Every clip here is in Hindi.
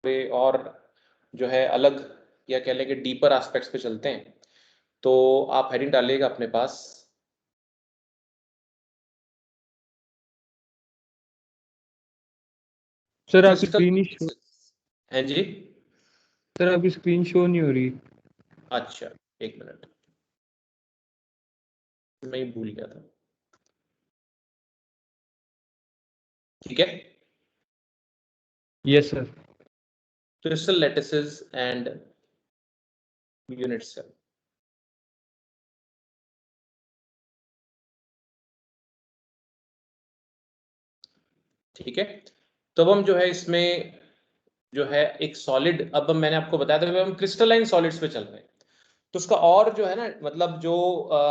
पे और जो है अलग या कह लें कि डीपर एस्पेक्ट्स पे चलते हैं, तो आप हेडिंग डालिएगा अपने पास। सर आपकी स्क्रीन शो, हैं जी सर आपकी स्क्रीन शो नहीं हो रही। अच्छा, एक मिनट, मैं ही भूल गया था। ठीक है, yes sir. Crystal lattices and unit cell. ठीक है, तो अब हम जो है इसमें जो है एक सॉलिड, अब मैंने आपको बताया था हम क्रिस्टलाइन सॉलिड्स पे चल रहे हैं, तो उसका और जो है ना मतलब जो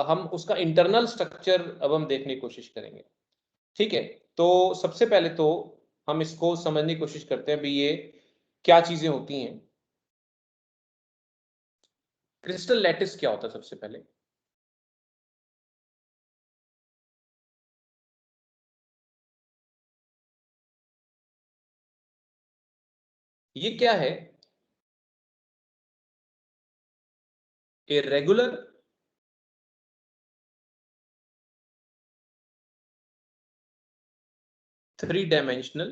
हम उसका इंटरनल स्ट्रक्चर अब हम देखने की कोशिश करेंगे। ठीक है, तो सबसे पहले तो हम इसको समझने की कोशिश करते हैं भी ये क्या चीजें होती हैं। क्रिस्टल लैटिस क्या होता है सबसे पहले? ये क्या है? A regular three dimensional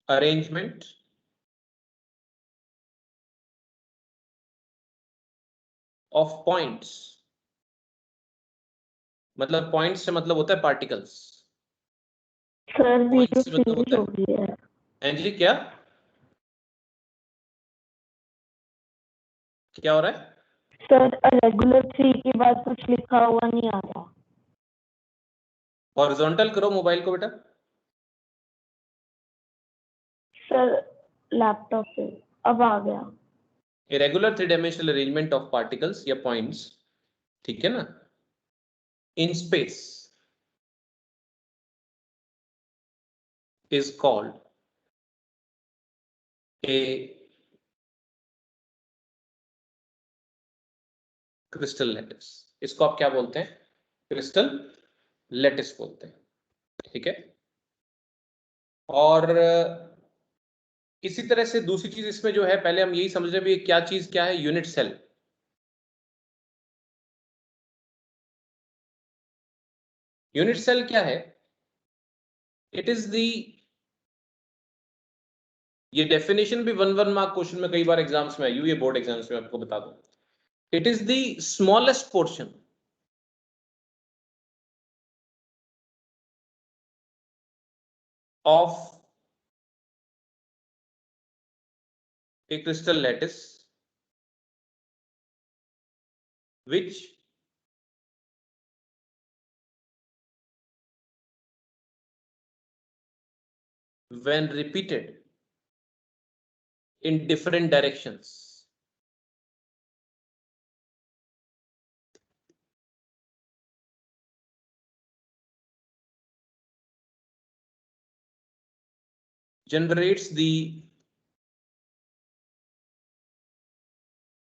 arrangement of points. मतलब पॉइंट्स से मतलब होता है पार्टिकल्स। सर वीडियो पॉइंट्स से मतलब फ्रीज होता हो है गई है। एंजली, क्या क्या हो रहा है? सर रेगुलर 3 के बाद कुछ लिखा हुआ नहीं आ रहा। हॉरिजॉन्टल करो मोबाइल को बेटा। सर लैपटॉप पे अब आ गया। A regular three dimensional arrangement of particles या पॉइंट्स, ठीक है ना, in space is called a crystal lattice. इसको आप क्या बोलते हैं? क्रिस्टल लैटिस बोलते हैं। ठीक है, और इसी तरह से दूसरी चीज इसमें जो है, पहले हम यही समझ रहे हैं भी क्या चीज क्या है, यूनिट सेल। यूनिट सेल क्या है? इट इज दी, ये डेफिनेशन भी 1 1 मार्क क्वेश्चन में कई बार एग्जाम्स में आई हुई है, बोर्ड एग्जाम्स में आपको बता दूं। It is the smallest portion of a crystal lattice which when repeated in different directions generates the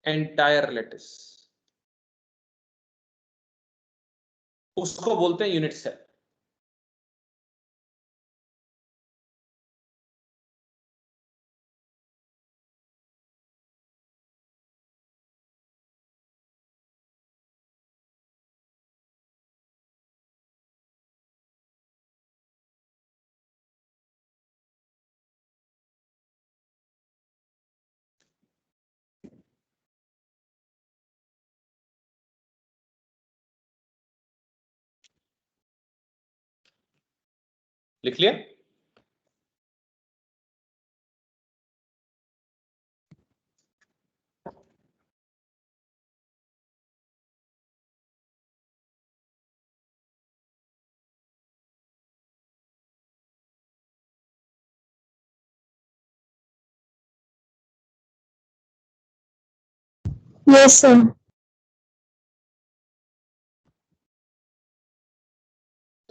entire lattice, उसको बोलते हैं यूनिट सेल। लिख लिया? Yes sir.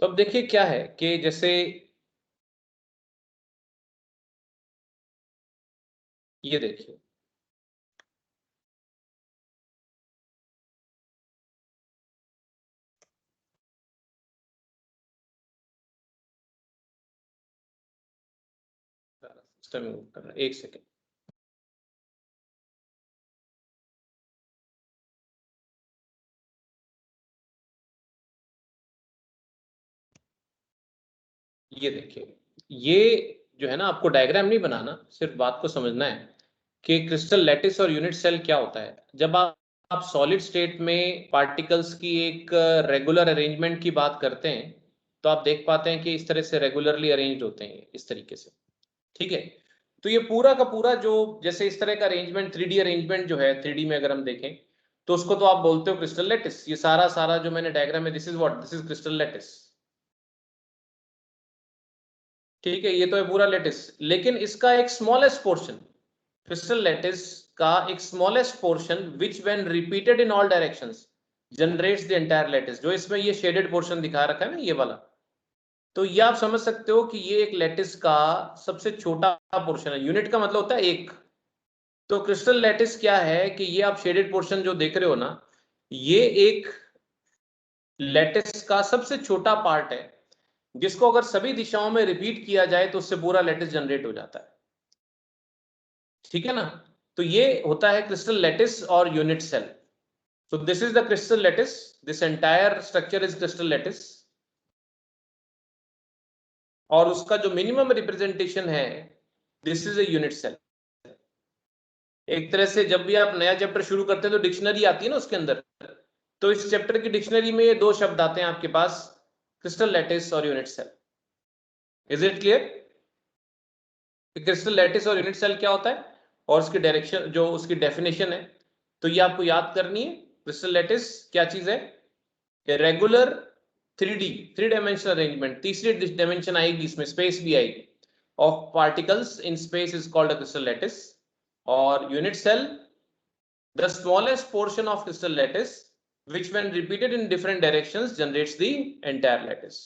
तो अब देखिए क्या है कि जैसे ये देखिए, सिस्टम मूव कर रहा है, एक सेकेंड। ये देखिए, ये जो है ना, आपको डायग्राम नहीं बनाना, सिर्फ बात को समझना है कि क्रिस्टल लैटिस और यूनिट सेल क्या होता है। जब आप सॉलिड स्टेट में पार्टिकल्स की एक रेगुलर अरेंजमेंट की बात करते हैं तो आप देख पाते हैं कि इस तरह से रेगुलरली अरेंज्ड होते हैं इस तरीके से, ठीक है। तो ये पूरा का पूरा जो जैसे इस तरह का अरेंजमेंट 3D अरेंजमेंट जो है, 3D में अगर हम देखें तो उसको तो आप बोलते हो क्रिस्टल लैटिस। ये सारा जो मैंने डायग्राम में, this is what, this is crystal lattice, ठीक है। ये तो है पूरा लैटिस, लेकिन इसका एक स्मॉलेस्ट पोर्शन, क्रिस्टल लैटिस का एक smallest portion which when repeated in all directions generates the entire lattice. जो इसमें ये शेडेड पोर्शन दिखा रखा है ना, ये वाला, तो ये आप समझ सकते हो कि ये एक लैटिस का सबसे छोटा पोर्शन है। यूनिट का मतलब होता है एक। तो क्रिस्टल लैटिस क्या है कि ये आप शेडेड पोर्शन जो देख रहे हो ना, ये एक लैटिस का सबसे छोटा पार्ट है जिसको अगर सभी दिशाओं में रिपीट किया जाए तो उससे पूरा लैटिस जनरेट हो जाता है, ठीक है ना। तो ये होता है क्रिस्टल लैटिस और unit cell. So this is the crystal lattice. This entire structure is crystal lattice. और उसका जो मिनिमम रिप्रेजेंटेशन है, this is a unit cell. एक तरह से जब भी आप नया चैप्टर शुरू करते हैं तो डिक्शनरी आती है ना उसके अंदर, तो इस चैप्टर की डिक्शनरी में ये दो शब्द आते हैं आपके पास, क्रिस्टल लैटिस और unit cell. Is it clear? Crystal lattice और यूनिट सेल क्या होता है और उसकी डायरेक्शन, जो उसकी डेफिनेशन है, तो ये आपको याद करनी है। क्रिस्टल लैटिस क्या चीज है? Regular 3D, 3 dimensional arrangement. तीसरी डायमेंशन आएगी इसमें, स्पेस भी आएगी, of particles in space is called a crystal lattice. और unit cell, the smallest portion of crystal lattice which when repeated in different directions generates the entire lattice।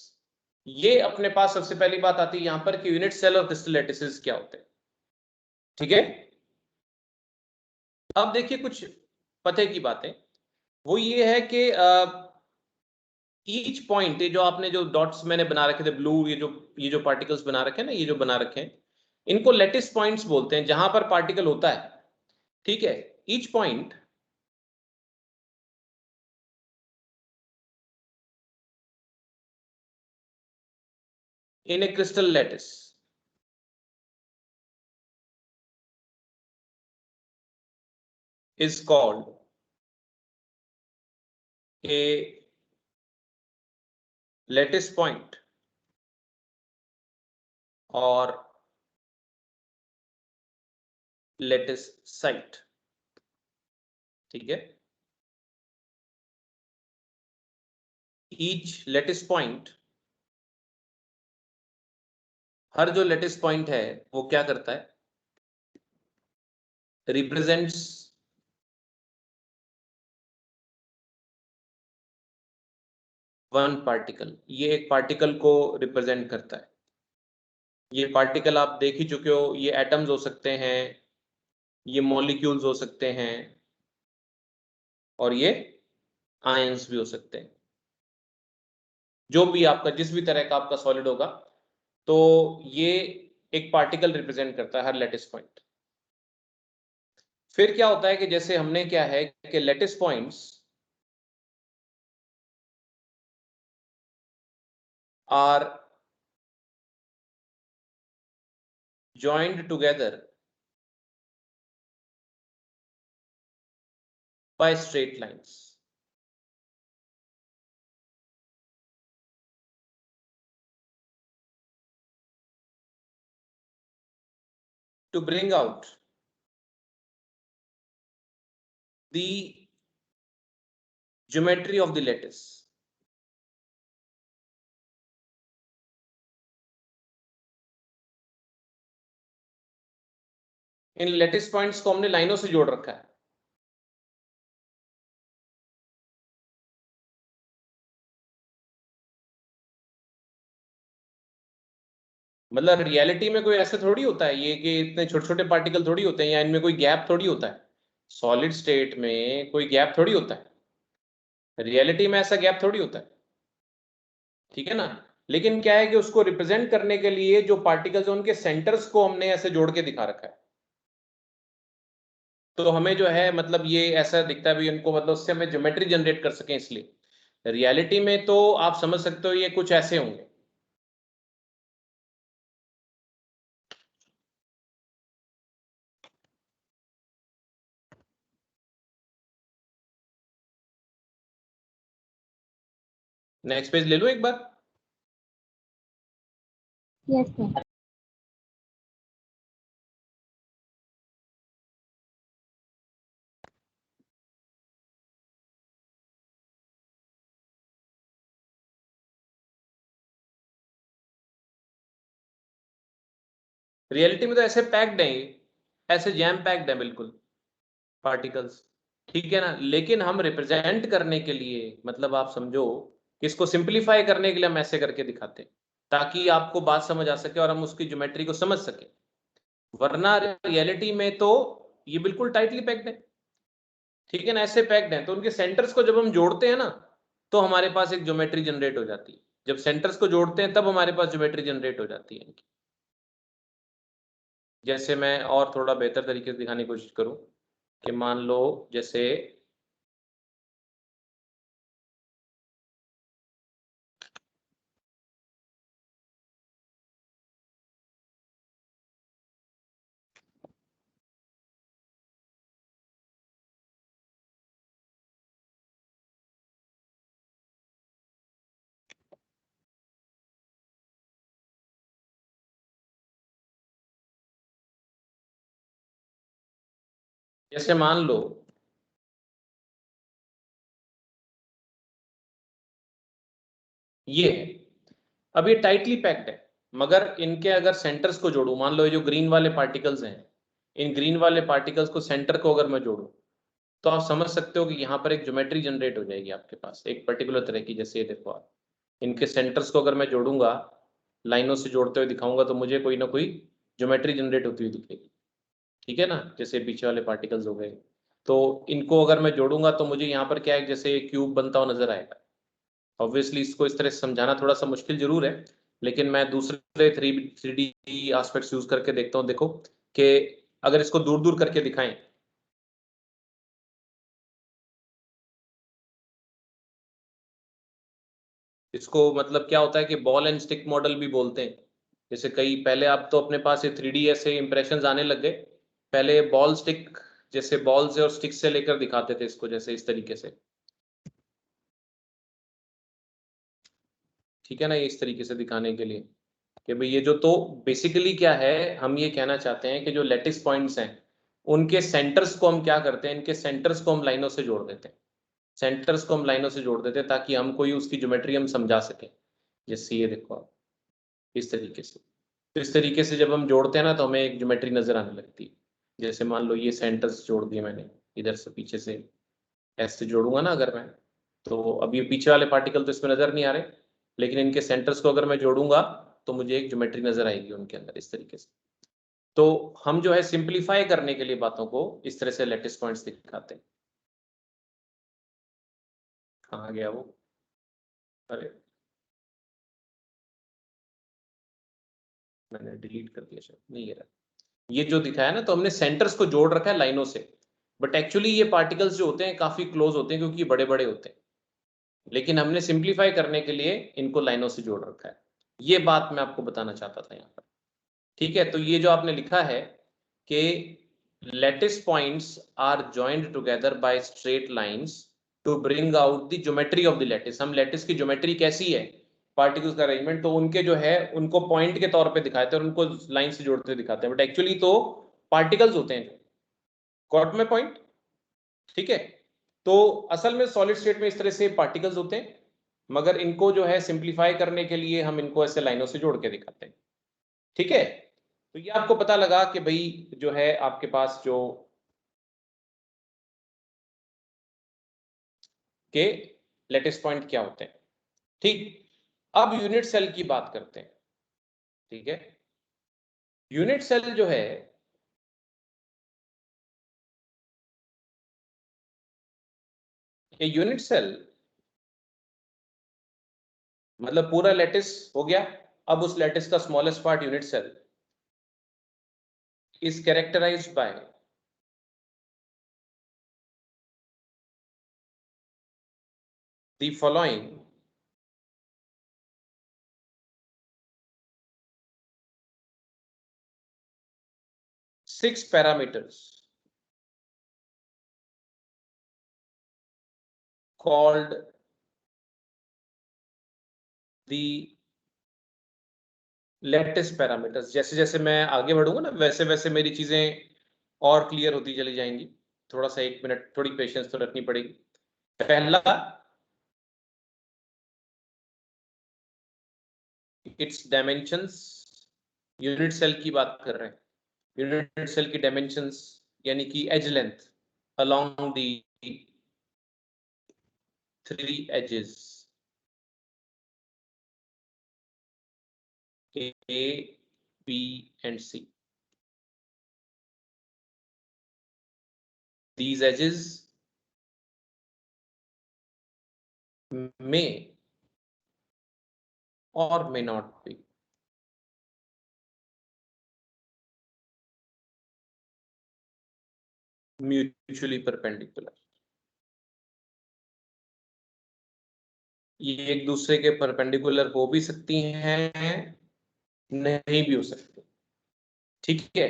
ये अपने पास सबसे पहली बात आती है यहां पर कि यूनिट सेल और क्रिस्टल लैटिसेस क्या होते हैं, ठीक है। अब देखिए कुछ पते की बातें, वो ये है कि ईच पॉइंट, ये जो आपने जो डॉट्स मैंने बना रखे थे ब्लू, ये जो पार्टिकल्स बना रखे हैं ना, ये जो बना रखे हैं, इनको लैटिस पॉइंट्स बोलते हैं, जहां पर पार्टिकल होता है, ठीक है। Each point in A crystal lattice is called a lattice point or lattice site, ठीक है। each lattice point, हर जो lattice point है वो क्या करता है, represents वन पार्टिकल। ये एक पार्टिकल को रिप्रेजेंट करता है। ये पार्टिकल आप देख ही चुके हो, ये एटम्स हो सकते हैं, ये मॉलिक्यूल्स हो सकते हैं, और ये आयंस भी हो सकते हैं। जो भी आपका, जिस भी तरह का आपका सॉलिड होगा, तो ये एक पार्टिकल रिप्रेजेंट करता है हर लैटिस पॉइंट। फिर क्या होता है कि जैसे हमने क्या है कि lattice points are joined together by straight lines। to bring out the geometry of the lattice। In lattice points को हमने लाइनों से जोड़ रखा है। मतलब रियलिटी में कोई ऐसे थोड़ी होता है ये कि इतने छोटे छोटे पार्टिकल थोड़ी होते हैं, या इनमें कोई गैप थोड़ी होता है। सॉलिड स्टेट में कोई गैप थोड़ी होता है, रियलिटी में ऐसा गैप थोड़ी होता है, ठीक है ना। लेकिन क्या है कि उसको रिप्रेजेंट करने के लिए जो पार्टिकल्स हैं उनके सेंटर्स को हमने ऐसे जोड़ के दिखा रखा है। तो हमें जो है मतलब ये ऐसा दिखता है भी उनको, मतलब उससे हमें ज्योमेट्री जनरेट कर सकें, इसलिए रियलिटी में तो आप समझ सकते हो ये कुछ ऐसे होंगे। नेक्स्ट पेज ले लो एक बार। Yes, sir. रियलिटी में तो ऐसे पैक्ड है, ऐसे जैम पैक्ड है बिल्कुल पार्टिकल्स, ठीक है ना। लेकिन हम रिप्रेजेंट करने के लिए, मतलब आप समझो कि इसको सिंपलीफाई करने के लिए हम ऐसे करके दिखाते हैं ताकि आपको बात समझ आ सके और हम उसकी ज्योमेट्री को समझ सके। वरना रियलिटी में तो ये बिल्कुल टाइटली पैक्ड है, ठीक है ना, ऐसे पैक्ड है। तो उनके सेंटर्स को जब हम जोड़ते हैं ना तो हमारे पास एक ज्योमेट्री जनरेट हो जाती है। जब सेंटर्स को जोड़ते हैं तब हमारे पास ज्योमेट्री जनरेट हो जाती है इनकी। जैसे मैं और थोड़ा बेहतर तरीके से दिखाने की कोशिश करूं कि मान लो जैसे जैसे मान लो ये है, अब ये टाइटली पैक्ड है, मगर इनके अगर सेंटर्स को जोड़ू, मान लो ये जो ग्रीन वाले पार्टिकल्स हैं, इन ग्रीन वाले पार्टिकल्स को सेंटर को अगर मैं जोड़ू तो आप समझ सकते हो कि यहाँ पर एक ज्योमेट्री जनरेट हो जाएगी आपके पास एक पर्टिकुलर तरह की। जैसे ये देखो आप, इनके सेंटर्स को अगर मैं जोड़ूंगा, लाइनों से जोड़ते हुए दिखाऊंगा तो मुझे कोई ना कोई ज्योमेट्री जनरेट होती हुई दिखेगी, ठीक है ना। जैसे पीछे वाले पार्टिकल्स हो गए, तो इनको अगर मैं जोड़ूंगा तो मुझे यहाँ पर क्या है, जैसे क्यूब बनता हुआ नजर आएगा। ऑब्वियसली इसको इस तरह से समझाना थोड़ा सा मुश्किल जरूर है, लेकिन मैं दूसरे थ्री डी एस्पेक्ट्स यूज करके देखता हूँ। देखो कि अगर इसको दूर दूर करके दिखाएं, इसको मतलब क्या होता है कि बॉल एंड स्टिक मॉडल भी बोलते हैं। जैसे कई पहले आप तो अपने पास ये 3D ऐसे इंप्रेशंस आने लग गए, पहले बॉल स्टिक जैसे बॉल से और स्टिक से लेकर दिखाते थे इसको, जैसे इस तरीके से, ठीक है ना, ये इस तरीके से दिखाने के लिए कि भाई ये जो, तो बेसिकली क्या है, हम ये कहना चाहते हैं कि जो लैटिस पॉइंट्स हैं उनके सेंटर्स को हम क्या करते हैं, इनके सेंटर्स को हम लाइनों से जोड़ देते हैं। सेंटर्स को हम लाइनों से जोड़ देते हैं ताकि हम कोई उसकी ज्योमेट्री हम समझा सकें। जैसे ये देखो आप, इस तरीके से, तो इस तरीके से जब हम जोड़ते हैं ना तो हमें एक ज्योमेट्री नजर आने लगती है। जैसे मान लो ये सेंटर्स जोड़ दिए मैंने, इधर से पीछे से ऐसे जोड़ूंगा ना अगर मैं, तो अब ये पीछे वाले पार्टिकल तो इसमें नजर नहीं आ रहे, लेकिन इनके सेंटर्स को अगर मैं जोड़ूंगा तो मुझे एक ज्योमेट्री नजर आएगी उनके अंदर इस तरीके से। तो हम जो है सिंप्लीफाई करने के लिए बातों को इस तरह से लैटिस पॉइंट्स दिखाते हैं। कहाँ गया वो, अरे मैंने डिलीट कर दिया शायद, नहीं रहा। ये जो दिखाया ना, तो हमने सेंटर्स को जोड़ रखा है लाइनों से, बट एक्चुअली ये पार्टिकल्स जो होते हैं काफी क्लोज होते हैं क्योंकि ये बड़े बड़े होते हैं, लेकिन हमने सिंप्लीफाई करने के लिए इनको लाइनों से जोड़ रखा है। ये बात मैं आपको बताना चाहता था यहाँ पर, ठीक है। तो ये जो आपने लिखा है कि lattice points are joined together by straight lines to bring out the geometry of the lattice. हम लैटिस की ज्योमेट्री कैसी है, पार्टिकल्स का अरेंजमेंट, तो उनके जो है उनको पॉइंट के तौर पे दिखाते हैं और उनको लाइन से जोड़ते हुए दिखाते हैं, बट एक्चुअली तो पार्टिकल्स होते हैं। गॉट में पॉइंट, ठीक है। तो असल में सॉलिड स्टेट में इस तरह से पार्टिकल्स होते हैं, मगर इनको जो है सिंप्लीफाई करने के लिए हम इनको ऐसे लाइनों से जोड़ के दिखाते हैं, ठीक है। तो ये आपको पता लगा कि भाई जो है आपके पास जो के लेटेस्ट पॉइंट क्या होते हैं, ठीक। अब यूनिट सेल की बात करते हैं, ठीक है। यूनिट सेल जो है, ये यूनिट सेल मतलब पूरा लैटिस हो गया। अब उस लैटिस का smallest part unit cell is characterised by the following six parameters called the lattice parameters। जैसे जैसे मैं आगे बढ़ूंगा ना वैसे वैसे मेरी चीजें और क्लियर होती चली जाएंगी। थोड़ा सा 1 मिनट थोड़ी पेशेंस तो रखनी पड़ेगी। पहला, इट्स डायमेंशंस। यूनिट सेल की बात कर रहे हैं। यूनिट सेल की डायमेंशंस यानी कि edge length along the 3 edges A, B and C। These edges may or may not be mutually perpendicular। ये एक दूसरे के परपेंडिकुलर हो भी सकती हैं, नहीं भी हो सकती। ठीक है।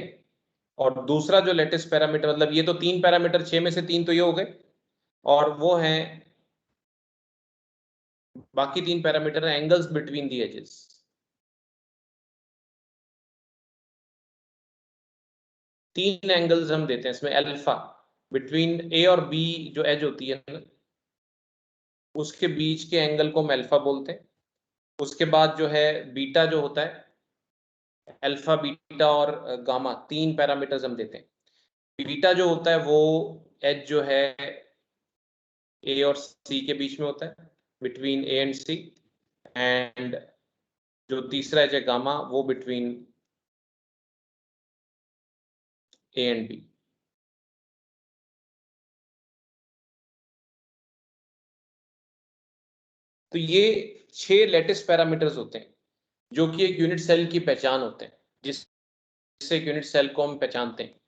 और दूसरा जो लेटेस्ट पैरामीटर, मतलब ये तो 3 पैरामीटर, 6 में से 3 तो ये हो गए, और वो हैं बाकी 3 parameter angles between the edges. तीन एंगल्स हम देते हैं इसमें अल्फा बिटवीन ए और बी, जो एज होती है ना उसके बीच के एंगल को हम अल्फा बोलते हैं। उसके बाद जो है बीटा जो होता है, अल्फा बीटा और गामा, 3 पैरामीटर्स हम देते हैं। बीटा जो होता है वो एज जो है ए और सी के बीच में होता है, between A and C. And जो तीसरा एज है गामा, वो बिटवीन ए एंड बी। तो ये 6 लेटेस्ट पैरामीटर्स होते हैं जो कि एक यूनिट सेल की पहचान होते हैं, जिससे एक यूनिट सेल को हम पहचानते हैं।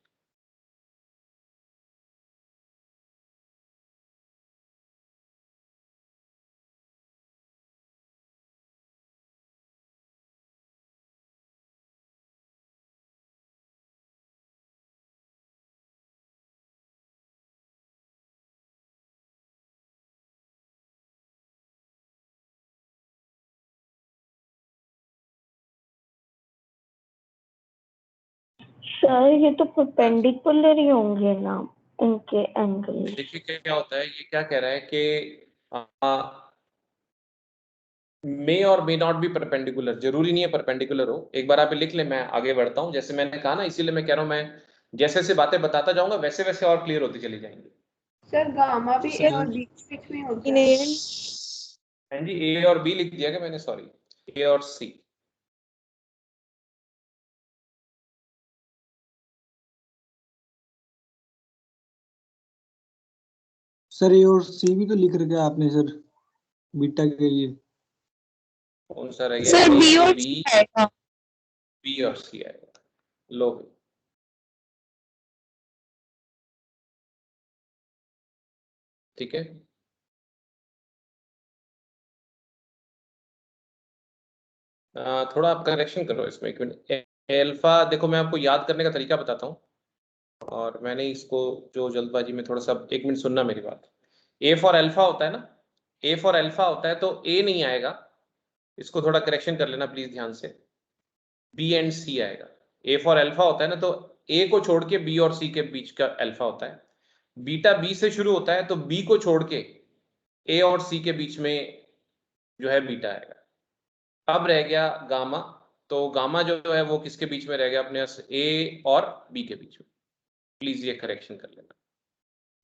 सर ये तो परपेंडिकुलर ही होंगे ना इनके एंगल। देखिए क्या होता है, ये क्या कह रहा है कि मे और मे नॉट बी परपेंडिकुलर, जरूरी नहीं है परपेंडिकुलर हो। एक बार आप लिख ले, मैं आगे बढ़ता हूँ। जैसे मैंने कहा ना, इसीलिए मैं कह रहा हूँ, मैं जैसे जैसे बातें बताता जाऊंगा वैसे वैसे और क्लियर होती चली जाएंगी। सर गामा भी ए और बी के बीच में होता है। हाँ जी, ए और बी लिख दिया क्या मैंने? सॉरी, ए और सी। सर ए और सी भी तो लिख रखा है आपने सर, बीटा के लिए। कौन सा रह गया? सर ए, बी और बी, सी आएगा। बी और सी आएगा। लो भाई, ठीक है। थोड़ा आप करेक्शन करो इसमें, एक मिनट। एल्फा, देखो मैं आपको याद करने का तरीका बताता हूँ, और मैंने इसको जो जल्दबाजी में थोड़ा सा, 1 मिनट सुनना मेरी बात। ए फॉर अल्फा होता है ना, ए फॉर अल्फा होता है तो ए नहीं आएगा, इसको थोड़ा करेक्शन कर लेना प्लीज ध्यान से। बी एंड सी आएगा। ए फॉर अल्फा होता है ना, तो ए को छोड़ के बी और सी के बीच का अल्फा होता है। बीटा बी से शुरू होता है तो बी को छोड़ के ए और सी के बीच में जो है बीटा आएगा। अब रह गया गामा, तो गामा जो है वो किसके बीच में रह गया अपने पास? ए और बी के बीच में। प्लीज ये करेक्शन कर लेना।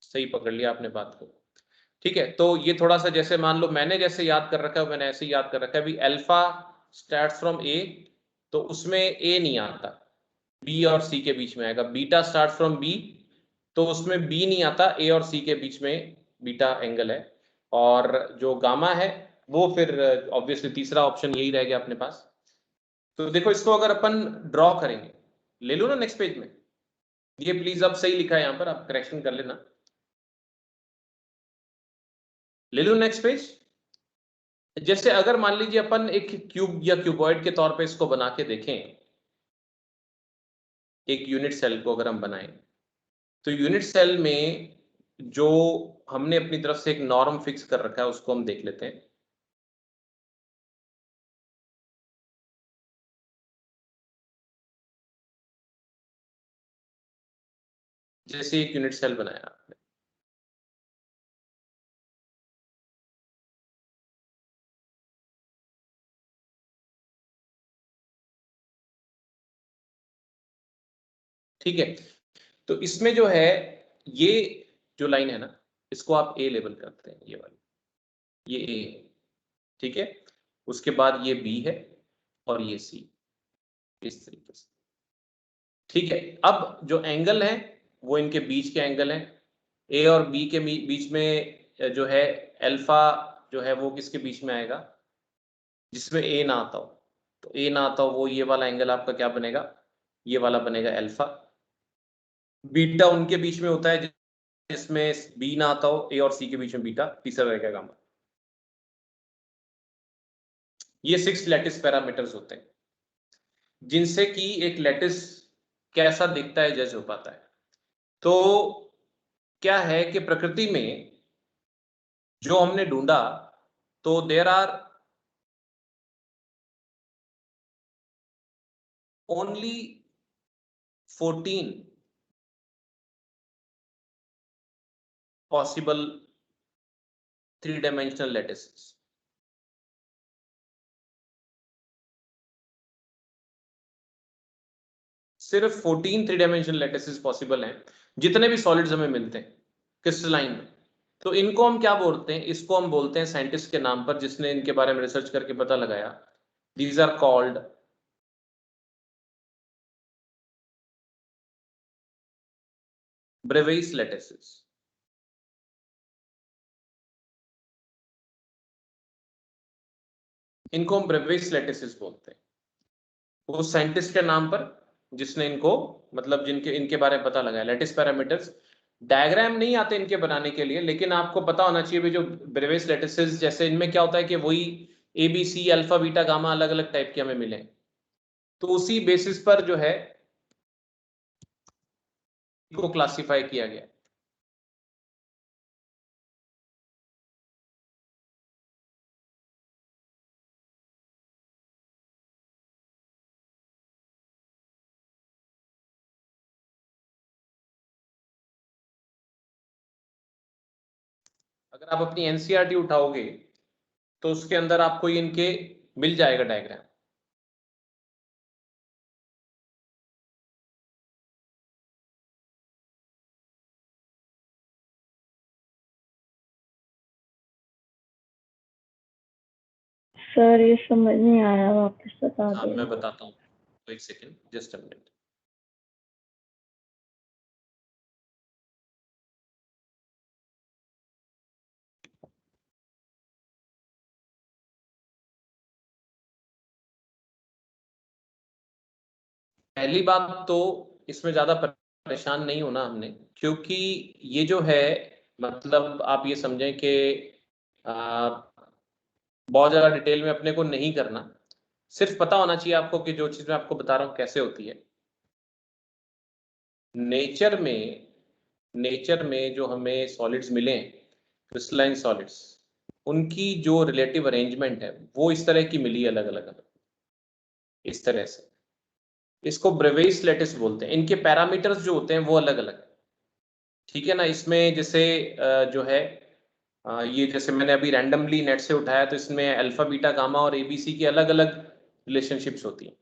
सही पकड़ लिया आपने बात को। ठीक है, तो ये थोड़ा सा, जैसे मान लो मैंने जैसे याद कर रखा है, मैंने ऐसे याद कर रखा है भी अल्फा स्टार्ट्स फ्रॉम ए, तो उसमें ए नहीं आता, बी और सी के बीच में आएगा। बीटा स्टार्ट्स फ्रॉम बी, तो उसमें बी नहीं आता, ए और सी के बीच में बीटा एंगल है। और जो गामा है वो फिर ऑब्वियसली तीसरा ऑप्शन यही रह गया अपने पास। तो देखो इसको अगर अपन ड्रॉ करेंगे, ले लो ना नेक्स्ट पेज में, ये प्लीज अब सही लिखा है यहाँ पर, आप करेक्शन कर लेना। ले लो नेक्स्ट पेज। जैसे अगर मान लीजिए अपन एक क्यूब या क्यूबॉइड के तौर पे इसको बना के देखें, एक यूनिट सेल को अगर हम बनाएं, तो यूनिट सेल में जो हमने अपनी तरफ से एक नॉर्म फिक्स कर रखा है उसको हम देख लेते हैं। जैसे एक यूनिट सेल बनाया आपने, ठीक है, तो इसमें जो है ये जो लाइन है ना, इसको आप ए लेबल करते हैं, ये वाली, ये ए है, ठीक है। उसके बाद ये बी है और ये सी, इस तरीके से, ठीक है। अब जो एंगल है वो इनके बीच के एंगल है, ए और बी के बीच में जो है अल्फा जो है वो किसके बीच में आएगा, जिसमें ए ना आता हो। तो ए ना आता हो वो ये वाला एंगल आपका क्या बनेगा, ये वाला बनेगा अल्फा। बीटा उनके बीच में होता है जिसमें बी ना आता हो, ए और सी के बीच में बीटा, तीसरा रहेगा गामा। ये 6 लैटिस पैरामीटर्स होते हैं जिनसे कि एक लैटिस कैसा दिखता है जज हो पाता है। तो क्या है कि प्रकृति में जो हमने ढूंढा, तो there are only 14 possible 3-dimensional lattices। सिर्फ 14 3-dimensional lattices पॉसिबल हैं जितने भी सॉलिड्स हमें मिलते हैं क्रिस्टलाइन में। तो इनको हम क्या बोलते हैं, इसको हम बोलते हैं साइंटिस्ट के नाम पर जिसने इनके बारे में रिसर्च करके पता लगाया, these are called Bravais lattices. इनको हम ब्रेवेस लैटिसेस बोलते हैं, वो साइंटिस्ट के नाम पर जिसने इनको मतलब जिनके इनके बारे में पता लगाया। लैटिस पैरामीटर्स डायग्राम नहीं आते इनके बनाने के लिए, लेकिन आपको पता होना चाहिए भी जो ब्रेवेस लैटिसेस, जैसे इनमें क्या होता है कि वही A B C alpha beta gamma अलग अलग टाइप के हमें मिले, तो उसी बेसिस पर जो है को क्लासिफाई किया गया। अगर आप अपनी एनसीईआरटी उठाओगे तो उसके अंदर आपको इनके मिल जाएगा डायग्राम। सर ये समझ नहीं आ रहा, वापस बता हाँ दे। मैं बताता हूँ, एक सेकेंड, जस्ट अ मिनट। पहली बात तो इसमें ज्यादा परेशान नहीं होना हमने, क्योंकि ये जो है मतलब आप ये समझें कि बहुत ज्यादा डिटेल में अपने को नहीं करना, सिर्फ पता होना चाहिए आपको कि जो चीज मैं आपको बता रहा हूँ कैसे होती है। नेचर में जो हमें सॉलिड्स मिले हैं, क्रिस्टलाइन सॉलिड्स, उनकी जो रिलेटिव अरेंजमेंट है वो इस तरह की मिली अलग अलग, इस तरह से। इसको ब्रेवेस लैटिस बोलते हैं। इनके पैरामीटर्स जो होते हैं वो अलग अलग है, ठीक है ना। इसमें जैसे जो है ये जैसे मैंने अभी रैंडमली नेट से उठाया, तो इसमें अल्फा बीटा गामा और एबीसी की अलग अलग रिलेशनशिप्स होती हैं।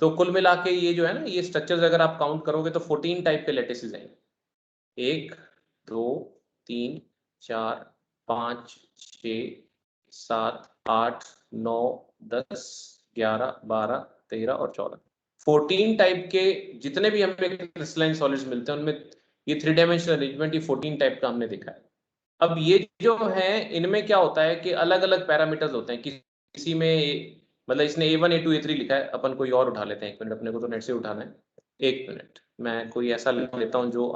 तो कुल मिला के ये जो है ना, ये स्ट्रक्चर्स अगर आप काउंट करोगे तो 14 टाइप के लैटिसेस हैं। 1 2 3 4 5 6 7 8 9 10 11 12 13 और 14, 14 टाइप के जितने भी हमें क्रिस्टलाइन सॉलिड्स मिलते हैं उनमें ये 3-dimensional अरेंजमेंट, ये 14 टाइप का हमने देखा है। अब ये जो है इनमें क्या होता है कि अलग अलग पैरामीटर्स होते हैं, किसी में मतलब इसने A1 A2 A3 लिखा है, अपन कोई और उठा लेते हैं, 1 मिनट, अपने को तो नेट से उठाना है, 1 मिनट, मैं कोई ऐसा लिख लेता हूँ जो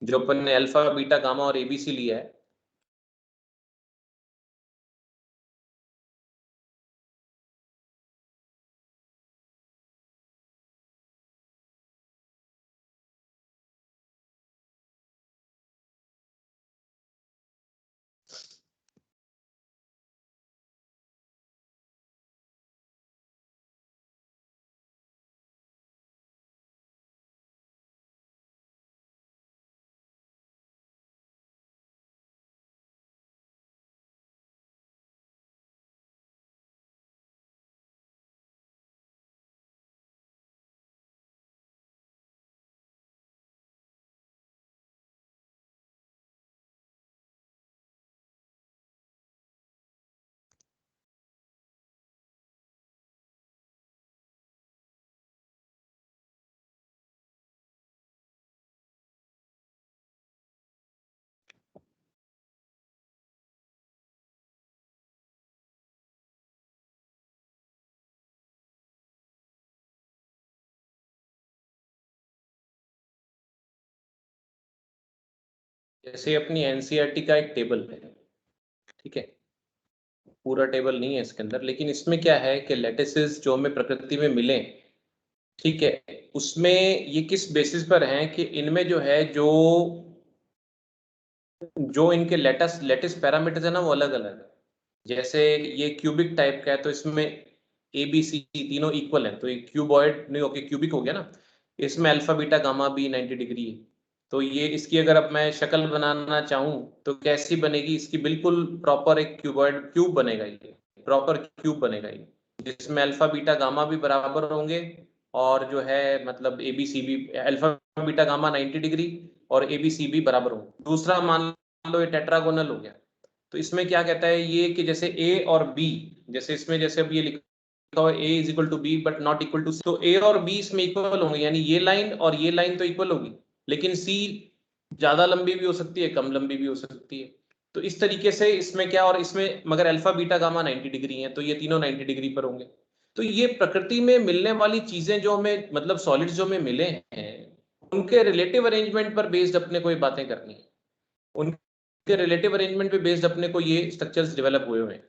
अपन ने अल्फा बीटा गामा और ABC लिया है। जैसे अपनी NCERT का एक टेबल है, ठीक है, पूरा टेबल नहीं है इसके अंदर, लेकिन इसमें क्या है कि लैटिसेस जो हमें प्रकृति में मिले, ठीक है, उसमें ये किस बेसिस पर हैं कि इनमें जो है जो इनके लेटिस पैरामीटर्स है ना वो अलग अलग है। जैसे ये क्यूबिक टाइप का है तो इसमें ABC तीनों इक्वल है, तो ये क्यूबॉइड नहीं होके क्यूबिक हो गया ना। इसमें अल्फा बीटा गामा भी 90 डिग्री है, तो ये इसकी अगर अब मैं शक्ल बनाना चाहूँ तो कैसी बनेगी, इसकी बिल्कुल प्रॉपर एक क्यूब बनेगा, ये प्रॉपर क्यूब बनेगा ये, जिसमें अल्फा बीटा गामा भी बराबर होंगे और जो है मतलब ABC भी, अल्फा बीटा गामा 90 डिग्री और ABC भी बराबर होंगे। दूसरा मान लो ये टेट्रागोनल हो गया, तो इसमें क्या कहता है ये कि जैसे A और B, जैसे इसमें जैसे अब ये लिखा हुआ A is equal to B but not equal to C, तो A और B इसमें इक्वल होंगे, यानी ये लाइन और ये लाइन तो इक्वल होगी, लेकिन C ज्यादा लंबी भी हो सकती है, कम लंबी भी हो सकती है। तो इस तरीके से इसमें क्या, और इसमें मगर अल्फा बीटा गामा 90 डिग्री है, तो ये तीनों 90 डिग्री पर होंगे। तो ये प्रकृति में मिलने वाली चीजें जो हमें मतलब सॉलिड्स जो हमें मिले हैं, उनके रिलेटिव अरेंजमेंट पर बेस्ड अपने को ये बातें करनी है, उनके रिलेटिव अरेंजमेंट पे बेस्ड अपने को ये स्ट्रक्चर्स डेवलप हुए हुए हैं,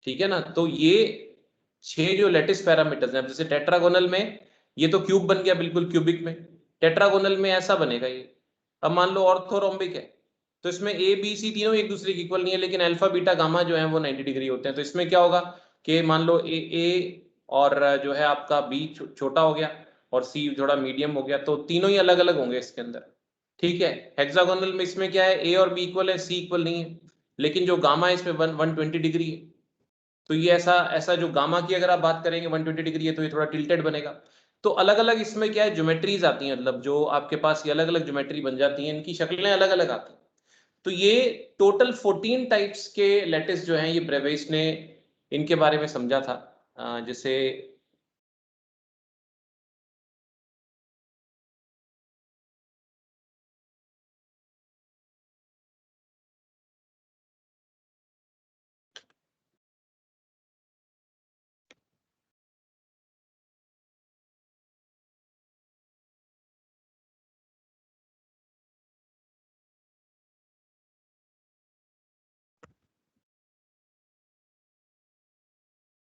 ठीक है ना। तो ये 6 जो लेटिस पैरामीटर्स हैं, जैसे टेट्रागोनल में ये तो क्यूब बन गया बिल्कुल क्यूबिक में, टेट्रागोनल में ऐसा बनेगा ये। अब मान लो ऑर्थोरोम्बिक है, तो इसमें ABC तीनों एक दूसरे की इक्वल नहीं है, लेकिन अल्फा बीटा गामा जो है वो 90 डिग्री होते हैं। तो इसमें क्या होगा कि मान लो ए और जो है आपका B छोटा हो गया और C थोड़ा मीडियम हो गया, तो तीनों ही अलग अलग होंगे इसके अंदर, ठीक है। हेक्सागोनल में इसमें क्या है, A और B इक्वल है, C इक्वल नहीं है, लेकिन जो गामा है इसमें 120 डिग्री है, तो ये ऐसा जो गामा की अगर आप बात करेंगे 120 डिग्री है, तो ये थोड़ा टिल्टेड बनेगा। तो अलग अलग इसमें क्या है ज्योमेट्रीज आती हैं, मतलब जो आपके पास ये अलग अलग ज्योमेट्री बन जाती हैं, इनकी शक्लें अलग अलग आती हैं। तो ये टोटल 14 टाइप्स के लैटिस जो हैं ये ब्रेवेस ने इनके बारे में समझा था। जैसे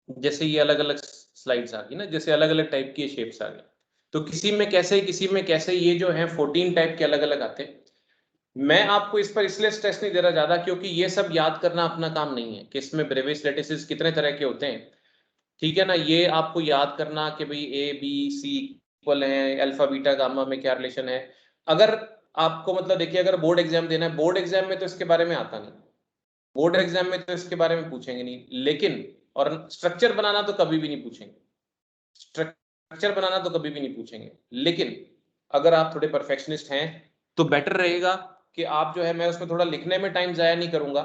जैसे ये अलग अलग स्लाइड्स आ गई ना, जैसे अलग अलग टाइप की शेप्स आ गई, तो किसी में कैसे ये जो है 14 टाइप के अलग अलग आते हैं। मैं आपको इस पर इसलिए स्ट्रेस नहीं दे रहा ज्यादा, क्योंकि ये सब याद करना अपना काम नहीं है कि इसमें ब्रेविस लैटिसेस कितने तरह के होते हैं, ठीक है ना। ये आपको याद करना कि भाई ABC इक्वल है, अल्फा बीटा गामा में क्या रिलेशन है। अगर आपको मतलब देखिए अगर बोर्ड एग्जाम देना है, बोर्ड एग्जाम में तो इसके बारे में आता नहीं, बोर्ड एग्जाम में तो इसके बारे में पूछेंगे नहीं, लेकिन और स्ट्रक्चर बनाना तो कभी भी नहीं पूछेंगे, स्ट्रक्चर बनाना तो कभी भी नहीं पूछेंगे, लेकिन अगर आप थोड़े परफेक्शनिस्ट हैं तो बेटर रहेगा कि आप जो है, मैं उसमें थोड़ा लिखने में टाइम जाया नहीं करूंगा।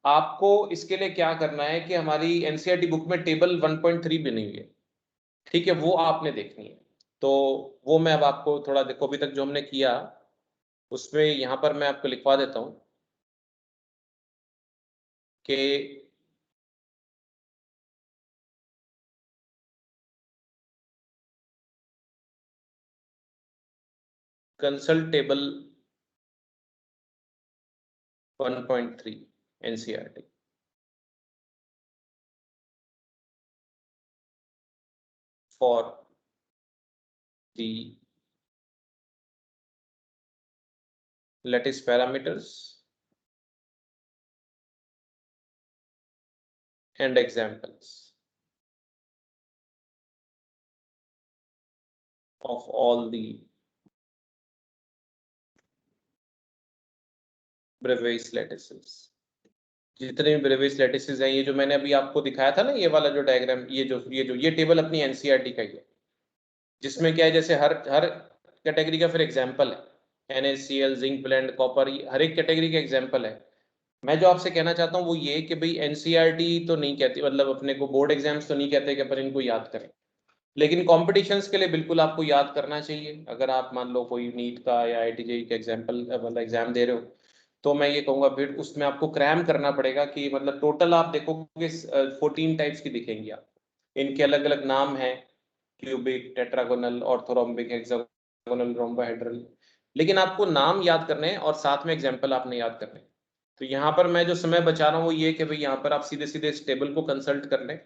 आपको इसके लिए क्या करना है कि हमारी NCERT बुक में टेबल 1.3 बनी हुई है, ठीक है, वो आपने देखनी है। तो वो मैं अब आपको थोड़ा देखो, अभी तक जो हमने किया उसमें यहाँ पर मैं आपको लिखवा देता हूँ कि consult table 1.3 NCERT for the lattice parameters and examples of all the Bravais lattices. जितने भी ब्रेविस लैटिसेस हैं, ये जो मैंने अभी आपको दिखाया था ना, ये वाला जो डायग्राम, ये टेबल अपनी एनसीईआरटी का ही है, जिसमें क्या है, जैसे हर कैटेगरी का फिर एग्जांपल है, NaCl, जिंक ब्लेंड, कॉपर, हर एक कैटेगरी का एग्जांपल है। मैं जो आपसे कहना चाहता हूँ वो ये कि भाई एनसीईआरटी तो नहीं कहती, मतलब अपने को बोर्ड एग्जाम्स तो नहीं कहते कि अपन इनको याद करें, लेकिन कॉम्पिटिशन्स के लिए बिल्कुल आपको याद करना चाहिए। अगर आप मान लो कोई नीट का या IIT का एग्जाम्पल मतलब एग्जाम दे रहे हो, तो मैं ये कहूँगा फिर उसमें आपको क्रैम करना पड़ेगा कि मतलब टोटल आप देखोगे 14 टाइप्स की दिखेंगी आप, इनके अलग अलग नाम हैं, cubic, tetragonal, orthorhombic, hexagonal, rhombohedral, लेकिन आपको नाम याद करने हैं और साथ में एग्जाम्पल आपने याद करने हैं। तो यहाँ पर मैं जो समय बचा रहा हूँ वो ये कि भाई यहाँ पर आप सीधे सीधे इस टेबल को कंसल्ट कर लें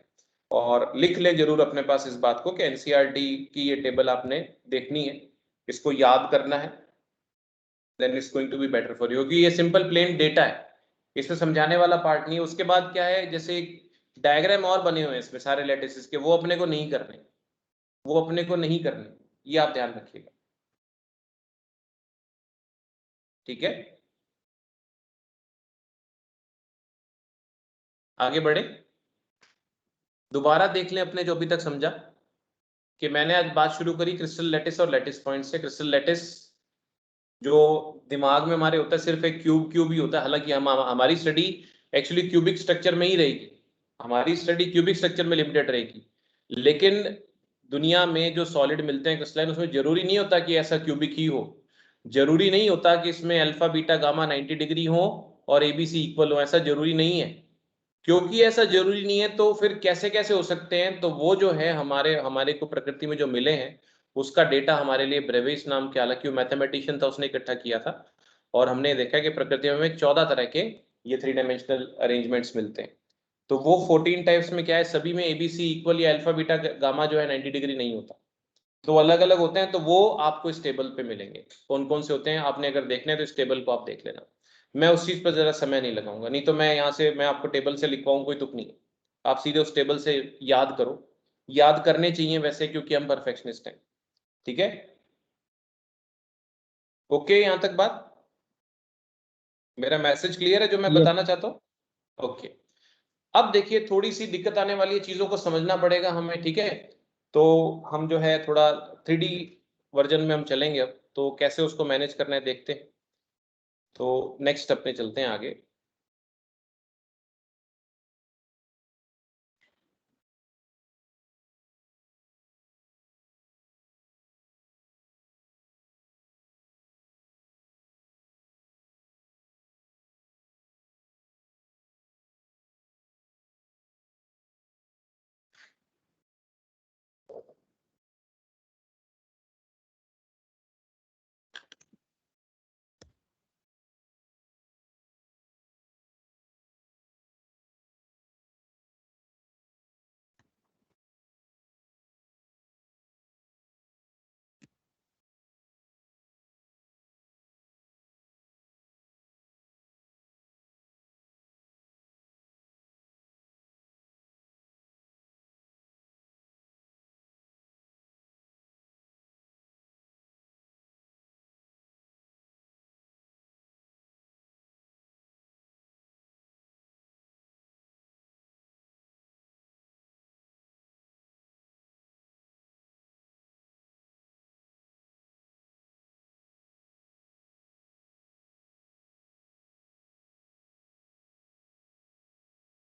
और लिख लें जरूर अपने पास इस बात को कि एनसीईआरटी की ये टेबल आपने देखनी है, इसको याद करना है, then it's going to be better for you, क्योंकि ये सिंपल प्लेन डेटा है, इसमें समझाने वाला पार्ट नहीं है। उसके बाद क्या है, जैसे डायग्राम और बने हुए हैं इसमें सारे लैटिसेस के, वो अपने को नहीं करने, वो अपने को नहीं करने, ये आप ध्यान रखिएगा, ठीक है। आगे बढ़े, दोबारा देख लें अपने जो अभी तक समझा कि मैंने आज बात शुरू करी क्रिस्टल लैटिस और लैटिस पॉइंट से। क्रिस्टल लैटिस जो दिमाग में हमारे होता है सिर्फ एक क्यूब ही होता है, हालांकि हमारी स्टडी एक्चुअली क्यूबिक स्ट्रक्चर में ही रहेगी, हमारी स्टडी क्यूबिक स्ट्रक्चर में लिमिटेड रहेगी, लेकिन दुनिया में जो सॉलिड मिलते हैं क्रिस्टलाइन, उसमें जरूरी नहीं होता कि ऐसा क्यूबिक ही हो, जरूरी नहीं होता कि इसमें अल्फा बीटा गामा 90 डिग्री हो और ABC इक्वल हो, ऐसा जरूरी नहीं है। क्योंकि ऐसा जरूरी नहीं है तो फिर कैसे कैसे हो सकते हैं, तो वो जो है हमारे हमारे को प्रकृति में जो मिले हैं उसका डेटा हमारे लिए ब्रेविस नाम के, हालांकि वो मैथमेटिशियन था, उसने इकट्ठा किया था, और हमने देखा कि प्रकृति में 14 तरह के ये 3 डायमेंशनल अरेंजमेंट्स मिलते हैं। तो वो 14 टाइप्स में क्या है, सभी में ABC इक्वल या अल्फा बीटा गामा जो है 90 डिग्री नहीं होता, तो अलग अलग होते हैं। तो वो आपको इस टेबल पे मिलेंगे, कौन कौन से होते हैं आपने अगर देखने हैं तो इस टेबल को आप देख लेना। मैं उस चीज पर जरा समय नहीं लगाऊंगा, नहीं तो मैं यहाँ से मैं आपको टेबल से लिखवाऊँ, कोई तुक नहीं है, आप सीधे उस टेबल से याद करो, याद करने चाहिए वैसे, क्योंकि हम परफेक्शनिस्ट हैं, ठीक है। ओके, यहाँ तक बात, मेरा मैसेज क्लियर है जो मैं Yes. बताना चाहता हूँ। ओके, अब देखिए थोड़ी सी दिक्कत आने वाली है, चीजों को समझना पड़ेगा हमें, ठीक है। तो हम जो है थोड़ा 3D वर्जन में हम चलेंगे अब, तो कैसे उसको मैनेज करना है देखते हैं। तो नेक्स्ट अपने चलते हैं आगे।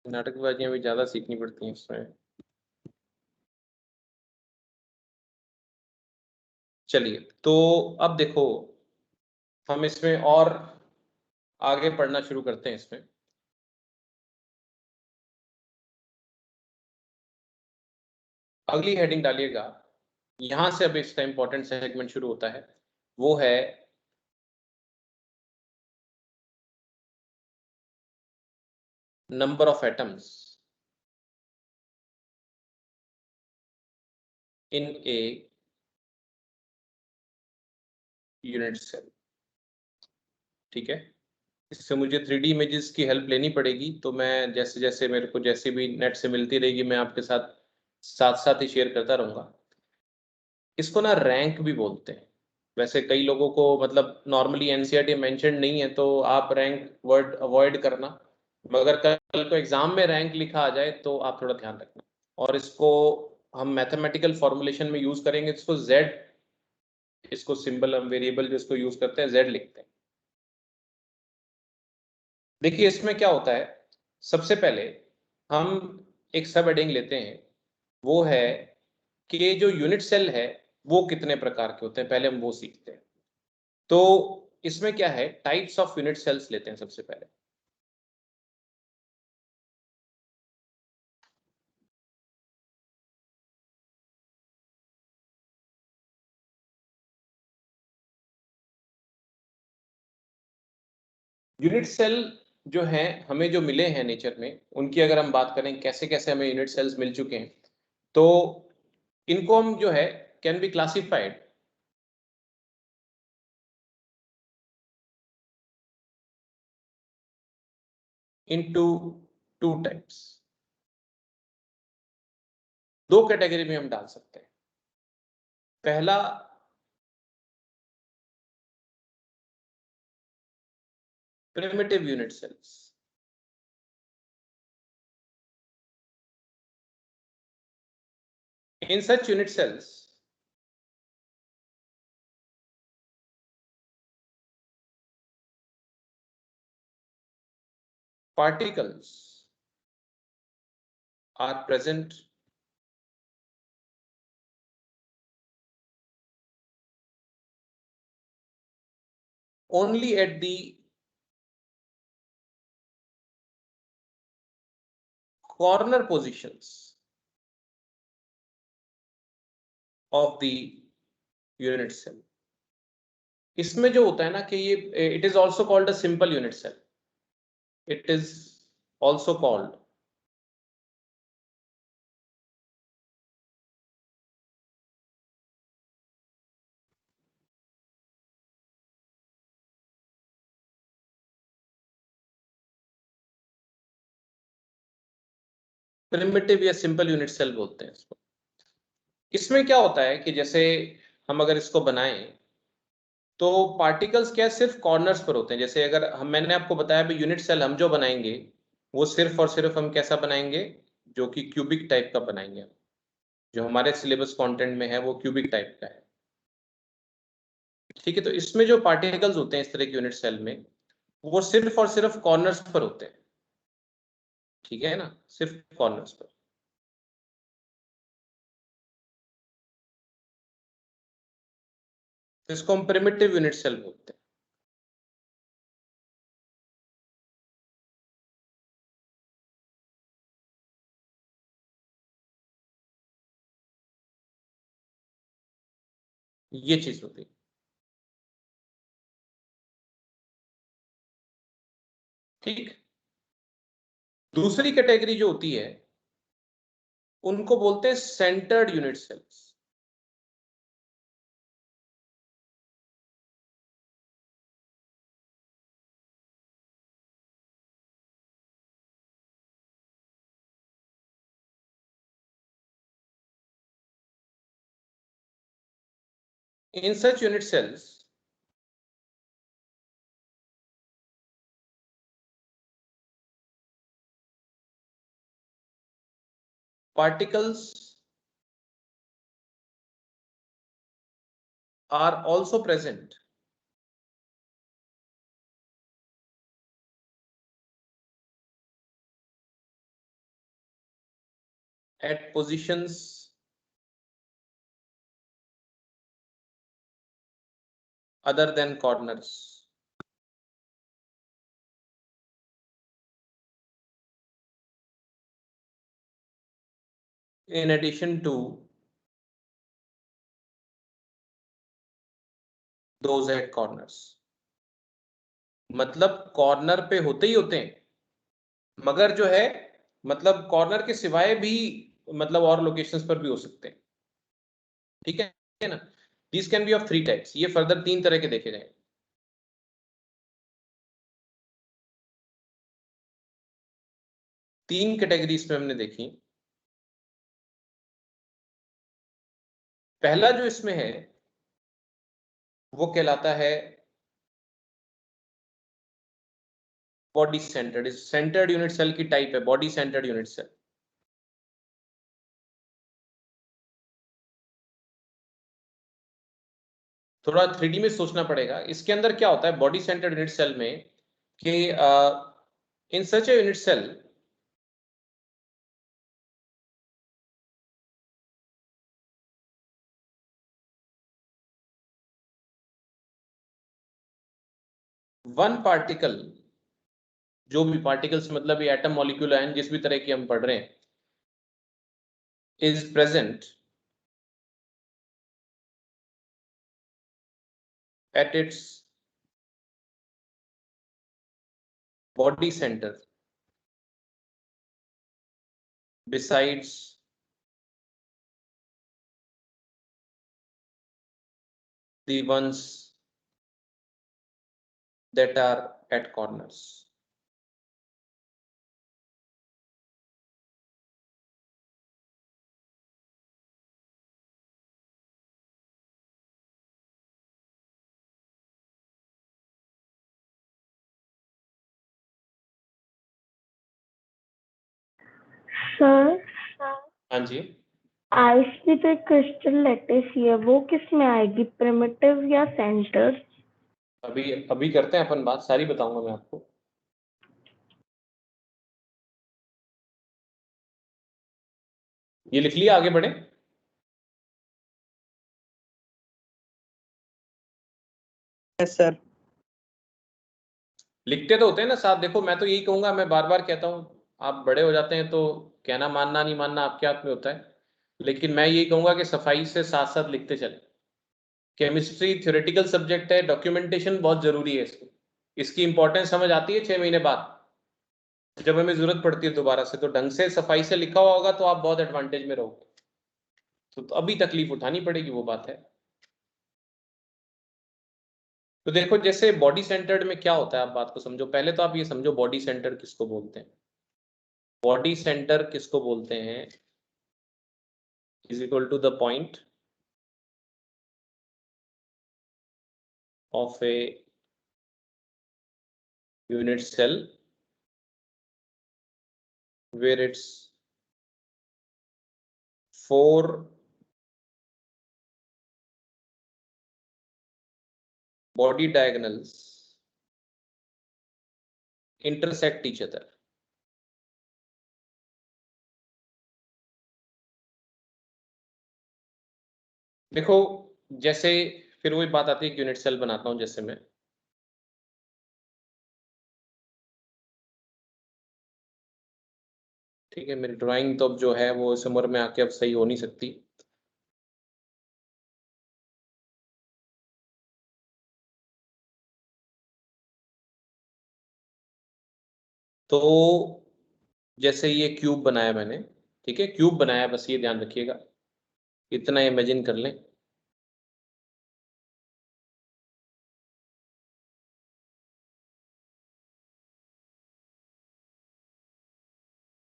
नाटकबाजियां भी ज्यादा सीखनी पड़ती हैं इसमें। चलिए, तो अब देखो हम इसमें और आगे पढ़ना शुरू करते हैं। इसमें अगली हेडिंग डालिएगा, यहां से अब इसका इंपॉर्टेंट सेगमेंट शुरू होता है, वो है number of atoms in a unit cell. ठीक है, इससे मुझे 3D इमेजेस की हेल्प लेनी पड़ेगी, तो मैं जैसे जैसे मेरे को जैसे भी नेट से मिलती रहेगी मैं आपके साथ साथ साथ ही शेयर करता रहूंगा। इसको ना रैंक भी बोलते हैं। वैसे कई लोगों को मतलब नॉर्मली एनसीईआरटी मेंशन नहीं है, तो आप रैंक वर्ड अवॉइड करना, मगर कल को एग्जाम में रैंक लिखा आ जाए तो आप थोड़ा ध्यान रखना। और इसको हम मैथमेटिकल फॉर्मुलेशन में यूज करेंगे, इसको जेड, इसको सिंबल हम वेरिएबल जो इसको यूज करते हैं जेड लिखते हैं। देखिए इसमें क्या होता है, सबसे पहले हम एक सब हेडिंग लेते हैं, वो है कि जो यूनिट सेल है वो कितने प्रकार के होते हैं, पहले हम वो सीखते हैं। तो इसमें क्या है, टाइप्स ऑफ यूनिट सेल्स लेते हैं सबसे पहले। यूनिट सेल जो है हमें जो मिले हैं नेचर में, उनकी अगर हम बात करें कैसे कैसे हमें यूनिट सेल्स मिल चुके हैं, तो इनको हम जो है can be classified into two types. दो कैटेगरी में हम डाल सकते हैं। पहला primitive unit cells. In such unit cells, particles are present only at the corner positions of the unit cell. इसमें जो होता है ना कि ये it is also called a simple unit cell. It is also called primitive या simple unit cell बोलते हैं इसको। इसमें क्या होता है कि जैसे हम अगर इसको बनाएं तो पार्टिकल्स क्या सिर्फ कॉर्नर्स पर होते हैं। जैसे अगर हम, मैंने आपको बताया भी यूनिट सेल हम जो बनाएंगे वो सिर्फ और सिर्फ हम कैसा बनाएंगे, जो कि क्यूबिक टाइप का बनाएंगे। जो हमारे सिलेबस कंटेंट में है वो क्यूबिक टाइप का है। ठीक है, तो इसमें जो पार्टिकल्स होते हैं इस तरह के यूनिट सेल में, वो सिर्फ और सिर्फ कॉर्नर्स पर होते हैं। ठीक है ना, सिर्फ कॉर्नर्स पर। तो इसको हम प्रिमिटिव यूनिट सेल बोलते हैं। ये चीज होती है। ठीक, दूसरी कैटेगरी जो होती है उनको बोलते हैं centred unit cells. In such unit cells, particles are also present at positions other than corners. in addition to those at corners, मतलब कॉर्नर पे होते ही होते हैं, मगर जो है मतलब कॉर्नर के सिवाय भी मतलब और लोकेशंस पर भी हो सकते हैं, ठीक है ना। This can be of 3 types, ये फर्दर 3 तरह के देखे जाएंगे। तीन कैटेगरीज में हमने देखी। पहला जो इसमें है वो कहलाता है body centred. Centred unit cell की टाइप है बॉडी सेंटर्ड यूनिट सेल। थोड़ा 3D में सोचना पड़ेगा। इसके अंदर क्या होता है बॉडी सेंटर्ड यूनिट सेल में कि इन such a unit cell one particle, जो भी पार्टिकल्स मतलब ये एटम मॉलिक्यूल आयन जिस भी तरह की हम पढ़ रहे हैं, is present at its body center besides the ones that are at corners. Sir हाँ जी, आइस की तो क्रिस्टल लैटिस ही है, वो किस में आएगी, प्रिमिटिव या सेंटर? अभी अभी करते हैं अपन बात, सारी बताऊंगा मैं आपको। ये लिख लिया, आगे बढ़े। Yes sir. लिखते तो होते हैं ना साथ। देखो मैं तो यही कहूंगा, मैं बार बार कहता हूँ, आप बड़े हो जाते हैं तो कहना मानना नहीं मानना आपके हाथ में होता है, लेकिन मैं यही कहूंगा कि सफाई से साथ साथ लिखते चले। केमिस्ट्री थ्योरेटिकल सब्जेक्ट है, डॉक्यूमेंटेशन बहुत जरूरी है। इसकी इंपॉर्टेंस समझ आती है 6 महीने बाद, जब हमें जरूरत पड़ती है दोबारा से। तो ढंग से सफाई से लिखा हुआ होगा तो आप बहुत एडवांटेज में रहोगे। तो अभी तकलीफ उठानी पड़ेगी, वो बात है। तो देखो जैसे बॉडी सेंटर्ड में क्या होता है, आप बात को समझो। पहले तो आप ये समझो बॉडी सेंटर किसको बोलते हैं। बॉडी सेंटर किसको बोलते हैं is equal to the point of a unit cell where its 4 body diagonals intersect each other. देखो जैसे फिर वही बात आती है कि यूनिट सेल बनाता हूं जैसे मैं, ठीक है। मेरी ड्राइंग तो अब जो है वो इस उम्र में आके अब सही हो नहीं सकती। तो जैसे ये क्यूब बनाया मैंने, ठीक है, क्यूब बनाया, बस ये ध्यान रखिएगा, इतना इमेजिन कर लें।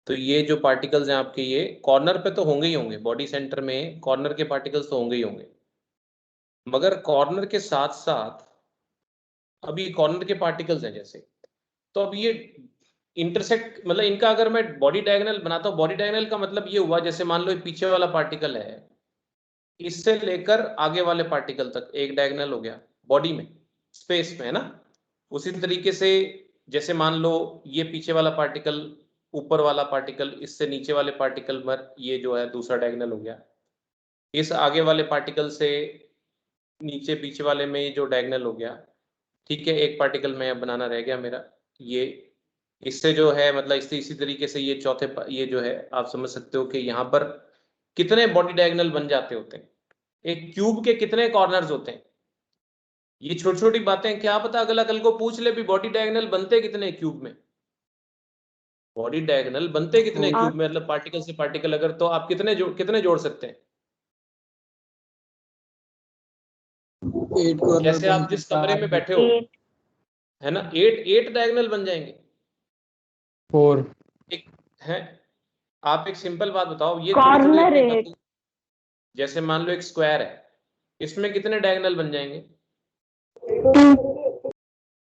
तो ये जो पार्टिकल्स हैं आपके, ये कॉर्नर पे तो होंगे ही होंगे, बॉडी सेंटर में कॉर्नर के पार्टिकल्स तो होंगे ही होंगे, मगर कॉर्नर के साथ साथ अब ये कॉर्नर के पार्टिकल्स हैं जैसे, तो अब ये इंटरसेक्ट, मतलब इनका अगर मैं बॉडी डायगोनल बनाता हूँ, बॉडी डायगोनल का मतलब ये हुआ जैसे मान लो ये पीछे वाला पार्टिकल है, इससे लेकर आगे वाले पार्टिकल तक एक डायगोनल हो गया बॉडी में, स्पेस में, है ना। उसी तरीके से जैसे मान लो ये पीछे वाला पार्टिकल, ऊपर वाला पार्टिकल, इससे नीचे वाले पार्टिकल पर ये जो है दूसरा डायगोनल हो गया। इस आगे वाले पार्टिकल से नीचे पीछे वाले में ये जो डायगोनल हो गया, ठीक है। एक पार्टिकल में बनाना रह गया मेरा, ये इससे जो है मतलब इसी तरीके से ये चौथे ये जो है आप समझ सकते हो कि यहाँ पर कितने बॉडी डायगोनल बन जाते होते हैं, एक क्यूब के कितने कॉर्नर्स होते हैं। ये छोटी छोटी बातें क्या पता अगला कल को पूछ ले भी बॉडी डायगोनल बनते कितने क्यूब में, बॉडी डायगोनल बनते कितने क्यूब में, मतलब पार्टिकल से पार्टिकल अगर, तो आप कितने जोड़ सकते हैं। 8 कॉर्नर जैसे आप जिस कमरे में बैठे हो, है ना, 8 डायगोनल बन जाएंगे। 4 एक है, आप एक सिंपल बात बताओ, ये कॉर्नर थोड़ी 8, जैसे मान लो एक स्क्वायर है, इसमें कितने डायगोनल बन जाएंगे,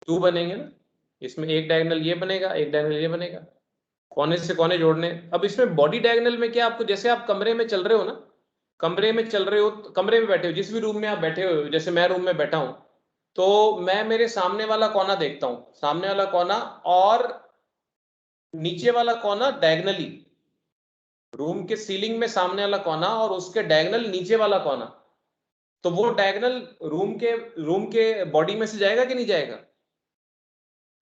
2 बनेंगे ना। इसमें एक डायगोनल ये बनेगा, एक डायगोनल ये बनेगा, कोने से कोने जोड़ने। अब इसमें बॉडी डायगोनल में क्या, आपको जैसे आप कमरे में चल रहे हो ना, कमरे में चल रहे हो, कमरे में बैठे हो, जिस भी रूम में आप बैठे हो, जैसे मैं रूम में बैठा हूं, तो मैं मेरे सामने वाला कोना देखता हूं, सामने वाला कोना और नीचे वाला कोना डायगोनली, रूम के सीलिंग में सामने वाला कोना और उसके डायगोनल नीचे वाला कोना, तो वो डायगोनल रूम के बॉडी में से जाएगा कि नहीं जाएगा।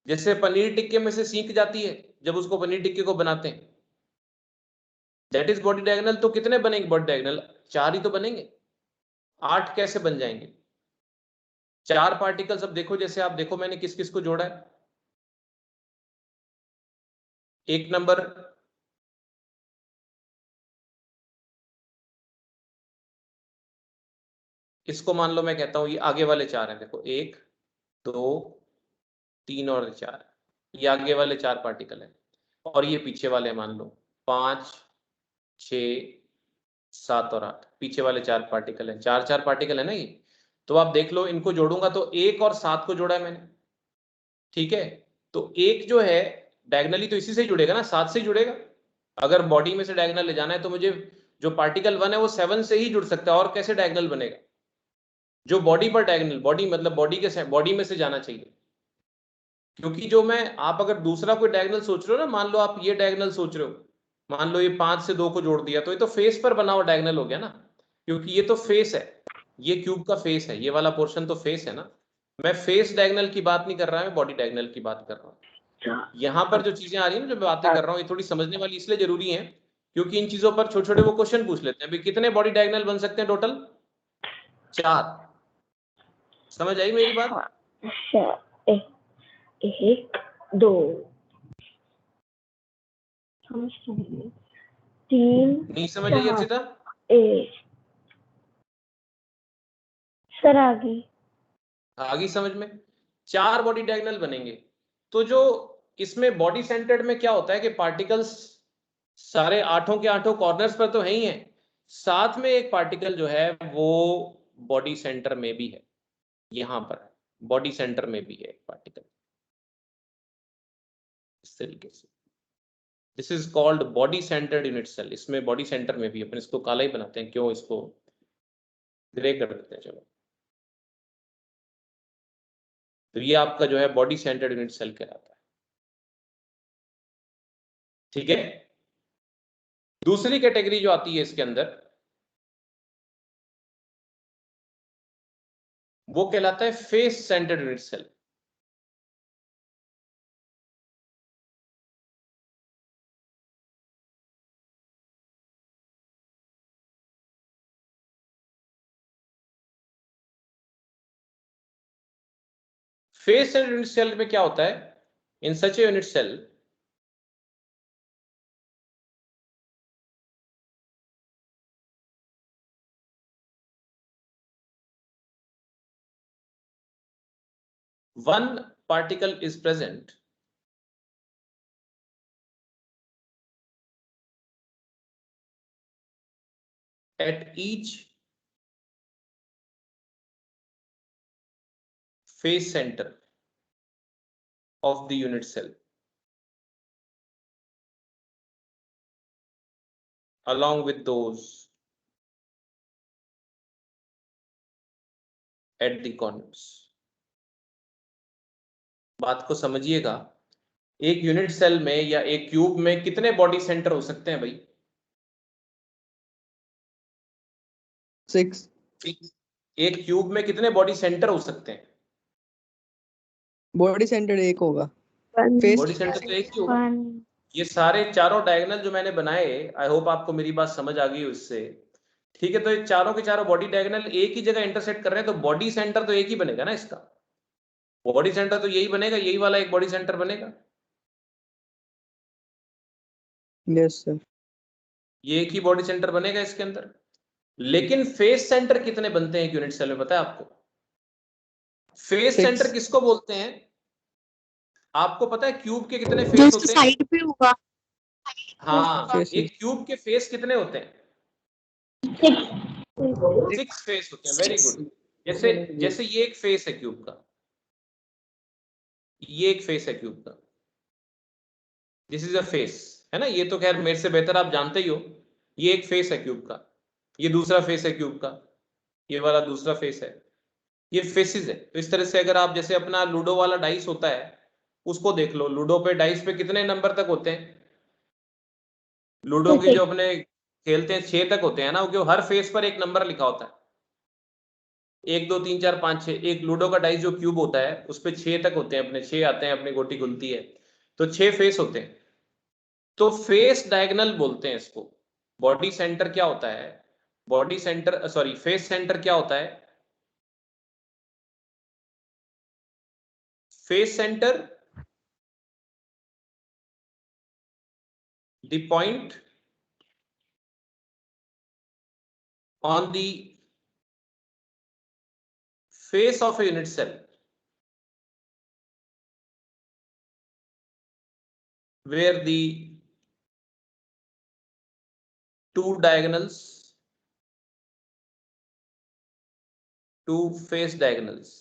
जैसे पनीर टिक्के में से सीख जाती है जब उसको पनीर टिक्के को बनाते हैं, दैट इज बॉडी डायगोनल। तो कितने बनेंगे बॉडी डायगोनल, 4 ही तो बनेंगे, 8 कैसे बन जाएंगे, 4 पार्टिकल्स। अब देखो, जैसे आप देखो मैंने किस किस को जोड़ा है। एक नंबर, इसको मान लो मैं कहता हूं ये आगे वाले 4 हैं, देखो 1 2 3 और 4, ये आगे वाले 4 पार्टिकल हैं, और ये पीछे वाले मान लो 5 6 7 और 8, पीछे वाले 4 पार्टिकल हैं, 4 पार्टिकल है ना ये। तो आप देख लो, इनको जोड़ूंगा तो 1 और 7 को जोड़ा है मैंने, ठीक है। तो 1 जो है डायगोनली तो इसी से जुड़ेगा ना, 7 से जुड़ेगा। अगर बॉडी में से डायगोनल ले जाना है तो मुझे जो पार्टिकल 1 है वो 7 से ही जुड़ सकता है, और कैसे डायगोनल बनेगा, जो बॉडी पर डायगोनल, बॉडी मतलब बॉडी में से जाना चाहिए। क्योंकि जो मैं, आप अगर दूसरा कोई डायगोनल सोच रहे हो ना, मान लो आप ये डायगोनल सोच रहे हो, मान लो ये 5 से 2 को जोड़ दिया, तो ये तो फेस पर बना हुआ डायगोनल हो गया ना, क्योंकि ये तो फेस है, ये क्यूब का फेस है, ये वाला पोर्शन तो फेस है ना। मैं फेस डायगोनल की बात नहीं कर रहा, मैं बॉडी डायगोनल की बात कर रहा हूँ। यहाँ पर जो चीजें आ रही है ना, जो मैं बातें कर रहा हूँ, ये थोड़ी समझने वाली इसलिए जरूरी है क्योंकि इन चीजों पर छोटे छोटे वो क्वेश्चन पूछ लेते हैं। अभी कितने बॉडी डायगोनल बन सकते हैं टोटल, 4। समझ आई मेरी बात। 1 2 3 नहीं समझ आई 4 अर्चिता, 1 सर आगे आगे समझ में, 4 बॉडी डायगोनल बनेंगे। तो जो इसमें बॉडी सेंटर्ड में क्या होता है कि पार्टिकल्स सारे 8 के 8 कॉर्नर्स पर तो है ही हैं, साथ में एक पार्टिकल जो है वो बॉडी सेंटर में भी है, यहां पर बॉडी सेंटर में भी है एक पार्टिकल, इस तरीके से। This is called body centred unit cell. इसमें बॉडी सेंटर में भी, अपन इसको काला ही बनाते हैं, क्यों, इसको ग्रे कर देते हैं, चलो। तो ये आपका जो है बॉडी सेंटर्ड यूनिट सेल कहलाता है, ठीक है। दूसरी कैटेगरी जो आती है इसके अंदर, वो कहलाता है face centred unit cell. Face centred unit cell में क्या होता है, in such a unit cell one particle is present at each face center of the unit cell along with those at the corners। बात को समझिएगा, एक यूनिट सेल में या एक क्यूब में कितने बॉडी सेंटर हो सकते हैं भाई, 6। एक क्यूब में कितने बॉडी सेंटर हो सकते हैं, बॉडी सेंटर एक होगा। One, फेस बॉडी सेंटर तो एक ही होगा। 1 ये सारे चारों डायगोनल जो मैंने बनाए, आई होप आपको मेरी बात समझ आ गई हो इससे। ठीक है, तो ये चारों के चारों बॉडी डायगोनल एक ही जगह इंटरसेक्ट कर रहे हैं, तो बॉडी सेंटर तो एक ही बनेगा ना इसका। बॉडी सेंटर तो यही बनेगा, यही वाला एक बॉडी सेंटर बनेगा। Yes sir. ये एक ही बॉडी सेंटर बनेगा इसके अंदर। लेकिन फेस सेंटर कितने बनते हैं यूनिट सेल में, पता है आपको? फेस सेंटर किसको बोलते हैं? आपको पता है क्यूब के कितने फेस होते हैं? साइड पे होगा। हाँ, एक क्यूब के फेस कितने होते हैं? 6 फेस होते हैं। Very good. जैसे ये एक फेस है क्यूब का, ये एक फेस है क्यूब का, दिस इज अ फेस, है ना? ये तो खैर मेरे से बेहतर आप जानते ही हो। ये एक फेस है क्यूब का, ये दूसरा फेस है क्यूब का, ये वाला दूसरा फेस है। ये फेसेस है। तो इस तरह से अगर आप जैसे अपना लूडो वाला डाइस होता है उसको देख लो, लूडो पे डाइस पे कितने नंबर तक होते हैं? लूडो के जो अपने खेलते हैं 6 तक होते हैं ना, क्योंकि हर फेस पर एक नंबर लिखा होता है, 1 2 3 4 5 6। एक लूडो का डाइस जो क्यूब होता है उस पे 6 तक होते हैं, अपने 6 आते हैं, अपनी गोटी खुलती है, तो 6 फेस होते हैं। तो फेस डायगोनल बोलते हैं इसको। बॉडी सेंटर क्या होता है? Body centre, sorry, face centre क्या होता है? Face centre, the point on the face of a unit cell where the two diagonals, two face diagonals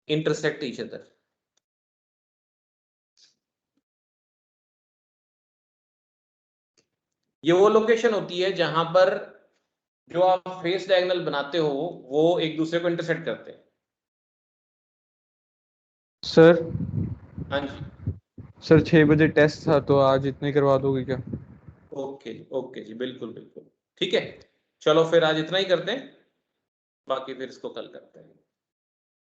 intersect each other. ये वो लोकेशन होती है जहां पर जो आप फेस डायगोनल बनाते हो वो एक दूसरे को इंटरसेक्ट करते हैं। सर हाँ जी, सर 6 बजे टेस्ट था, तो आज इतना ही करवा दोगे क्या? ओके ओके जी, बिल्कुल बिल्कुल, ठीक है। चलो फिर आज इतना ही करते हैं, बाकी फिर इसको कल करते हैं।